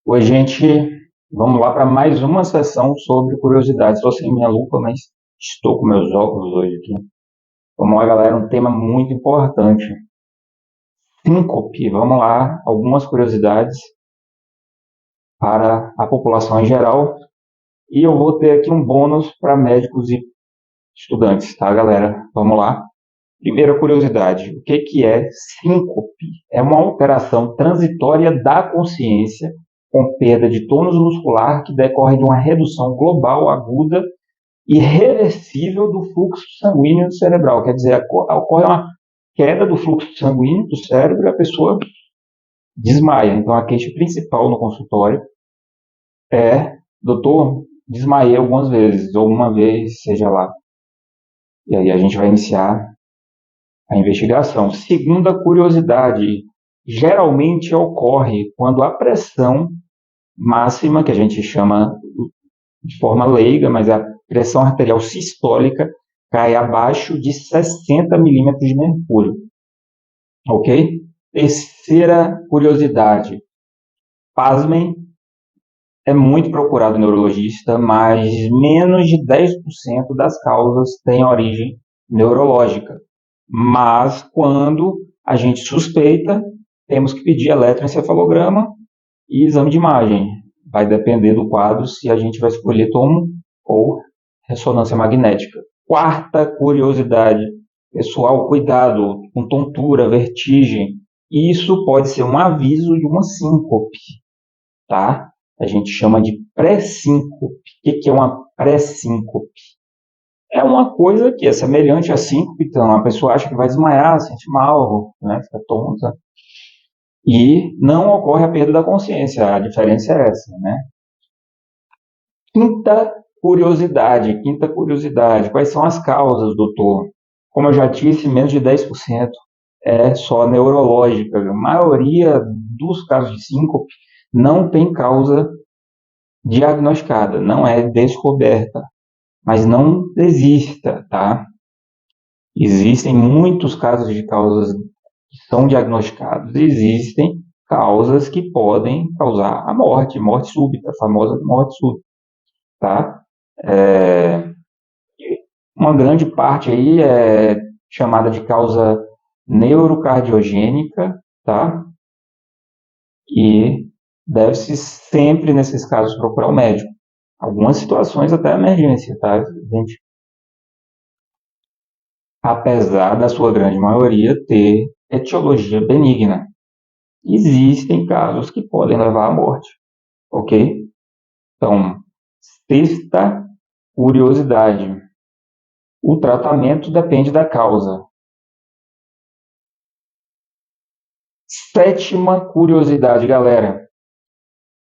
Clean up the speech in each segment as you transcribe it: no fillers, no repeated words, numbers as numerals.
Oi, gente. Vamos lá para mais uma sessão sobre curiosidades. Estou sem minha lupa, mas estou com meus óculos hoje aqui. Vamos lá, galera. Um tema muito importante. Síncope. Vamos lá. Algumas curiosidades para a população em geral. E eu vou ter aqui um bônus para médicos e estudantes, tá, galera? Vamos lá. Primeira curiosidade. O que é síncope? É uma alteração transitória da consciência com perda de tônus muscular que decorre de uma redução global aguda irreversível do fluxo sanguíneo cerebral. Quer dizer, ocorre uma queda do fluxo sanguíneo do cérebro e a pessoa desmaia. Então, a queixa principal no consultório é: doutor, desmaiei algumas vezes, ou uma vez, seja lá. E aí a gente vai iniciar a investigação. Segunda curiosidade: geralmente ocorre quando a pressão máxima, que a gente chama de forma leiga, mas a pressão arterial sistólica, cai abaixo de 60 milímetros de mercúrio. Ok? Terceira curiosidade. Pasmem, é muito procurado neurologista, mas menos de 10% das causas têm origem neurológica. Mas quando a gente suspeita, temos que pedir eletroencefalograma e exame de imagem. Vai depender do quadro se a gente vai escolher tomo ou ressonância magnética. Quarta curiosidade, pessoal, cuidado com tontura, vertigem. Isso pode ser um aviso de uma síncope, tá? A gente chama de pré-síncope. O que é uma pré-síncope? É uma coisa que é semelhante à síncope, então a pessoa acha que vai desmaiar, sente mal, né, fica tonta, e não ocorre a perda da consciência. A diferença é essa, né? Quinta curiosidade. Quais são as causas, doutor? Como eu já disse, menos de 10% é só neurológica. A maioria dos casos de síncope não tem causa diagnosticada, não é descoberta. Mas não desista, tá? Existem muitos casos de causas que são diagnosticados. Existem causas que podem causar a morte súbita, a famosa morte súbita, tá? Uma grande parte aí é chamada de causa neurocardiogênica, tá? E deve-se sempre, nesses casos, procurar o médico. Algumas situações até emergência, tá, gente? Apesar da sua grande maioria ter etiologia benigna. Existem casos que podem levar à morte, ok? Então, sexta curiosidade. O tratamento depende da causa. Sétima curiosidade, galera.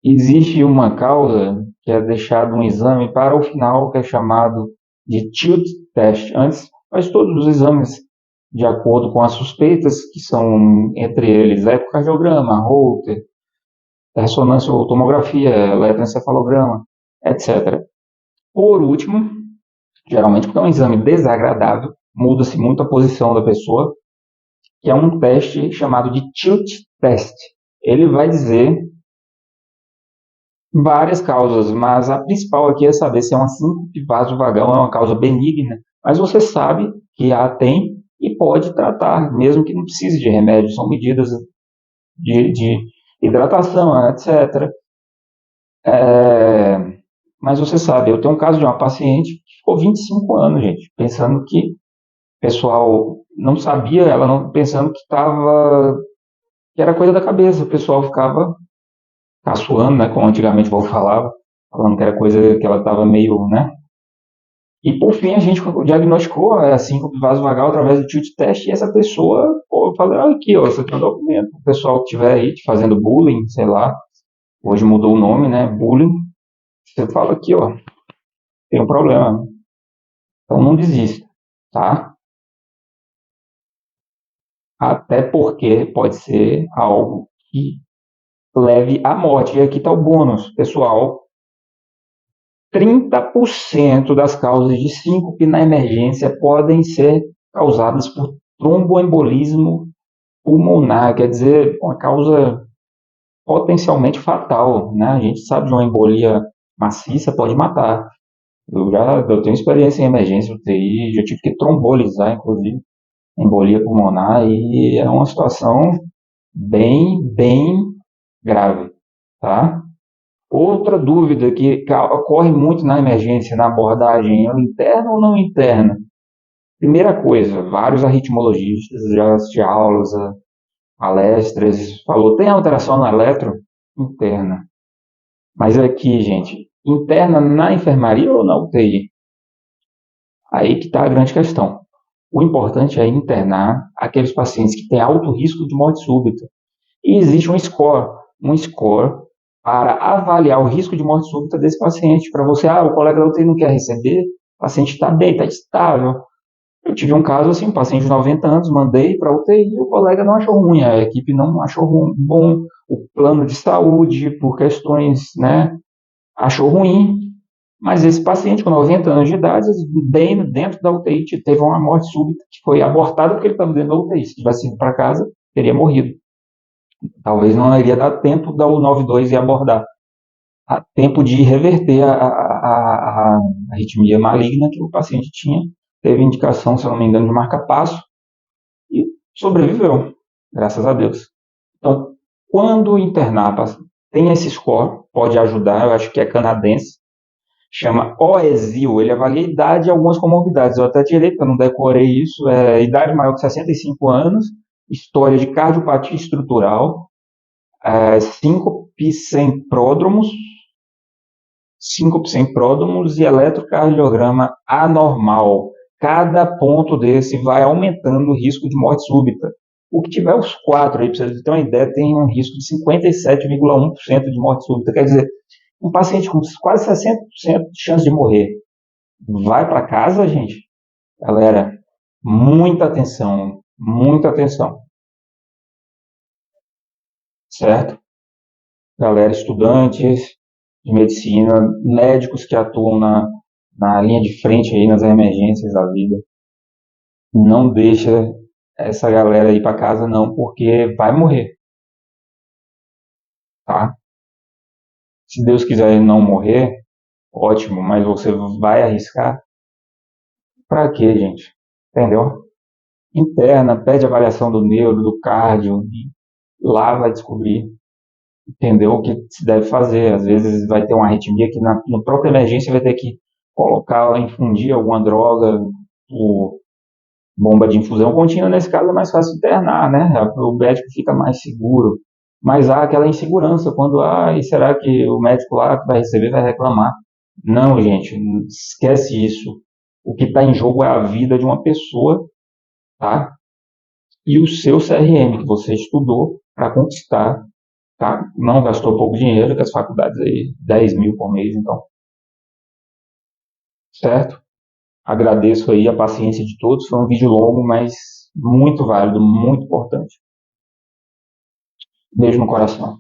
Existe uma causa que é deixado um exame para o final, que é chamado de tilt test. Antes, faz todos os exames de acordo com as suspeitas, que são, entre eles, ecocardiograma, Holter, ressonância ou tomografia, eletroencefalograma, etc. Por último, geralmente porque é um exame desagradável, muda-se muito a posição da pessoa, que é um teste chamado de tilt test. Ele vai dizer várias causas, mas a principal aqui é saber se é uma síncope vasovagal, é uma causa benigna, mas você sabe que a tem e pode tratar, mesmo que não precise de remédio, são medidas de hidratação, etc. Mas você sabe, eu tenho um caso de uma paciente que ficou 25 anos, gente, pensando que o pessoal não sabia, ela não pensando que era coisa da cabeça, o pessoal ficava caçoando, né, como antigamente o povo falava, falando que era coisa que ela estava meio, né? E por fim a gente diagnosticou a síncope vasovagal através do tilt test e essa pessoa, pô, eu falei, olha aqui, ó, você tem um documento, o pessoal que estiver aí te fazendo bullying, sei lá, hoje mudou o nome, né, bullying, você fala aqui, ó, tem um problema, então não desista, tá? Até porque pode ser algo que leve à morte. E aqui está o bônus, pessoal. 30% das causas de síncope na emergência podem ser causadas por tromboembolismo pulmonar, quer dizer, uma causa potencialmente fatal, né? A gente sabe de uma embolia maciça pode matar. Eu tenho experiência em emergência UTI, já tive que trombolizar, inclusive, embolia pulmonar, e é uma situação bem grave, tá? Outra dúvida que ocorre muito na emergência, na abordagem, é interna ou não interna? Primeira coisa, vários arritmologistas, já assisti aulas, palestras, falou, tem alteração no eletro? Interna. Mas aqui, gente, interna na enfermaria ou na UTI? Aí que está a grande questão. O importante é internar aqueles pacientes que têm alto risco de morte súbita. E existe um score para avaliar o risco de morte súbita desse paciente. Para você, o colega da UTI não quer receber, o paciente está bem, está estável. Eu tive um caso assim, um paciente de 90 anos, mandei para a UTI e o colega não achou ruim, a equipe não achou bom, o plano de saúde, por questões, né, achou ruim, mas esse paciente com 90 anos de idade, bem dentro da UTI, teve uma morte súbita que foi abortada porque ele estava dentro da UTI. Se tivesse ido para casa, teria morrido. Talvez não iria dar tempo da U92 ir abordar. Há tempo de reverter a arritmia maligna que o paciente tinha. Teve indicação, se eu não me engano, de marca-passo e sobreviveu, graças a Deus. Então, quando internar, tem esse score, pode ajudar, eu acho que é canadense, chama OESIL, ele avalia a idade e algumas comorbidades. Eu até tirei, porque eu não decorei isso, idade maior que 65 anos, história de cardiopatia estrutural, síncope sem pródromos e eletrocardiograma anormal. Cada ponto desse vai aumentando o risco de morte súbita. O que tiver os quatro aí, para vocês terem uma ideia, tem um risco de 57,1% de morte súbita. Quer dizer, um paciente com quase 60% de chance de morrer vai para casa, gente? Galera, muita atenção, certo? Galera, estudantes de medicina, médicos que atuam na linha de frente aí nas emergências da vida, não deixa essa galera ir para casa não, porque vai morrer, tá? Se Deus quiser não morrer, ótimo, mas você vai arriscar? Para quê, gente? Entendeu? Interna, pede avaliação do neuro, do cardio, e lá vai descobrir, entendeu, o que se deve fazer. Às vezes vai ter uma arritmia que na própria emergência vai ter que colocar, infundir alguma droga, o bomba de infusão contínua, nesse caso é mais fácil internar, né? O médico fica mais seguro. Mas há aquela insegurança quando, e será que o médico lá que vai receber vai reclamar? Não, gente, esquece isso. O que está em jogo é a vida de uma pessoa, tá? E o seu CRM que você estudou para conquistar, tá? Não gastou pouco dinheiro, que as faculdades aí, 10 mil por mês, então, certo? Agradeço aí a paciência de todos, foi um vídeo longo, mas muito válido, muito importante. Beijo no coração.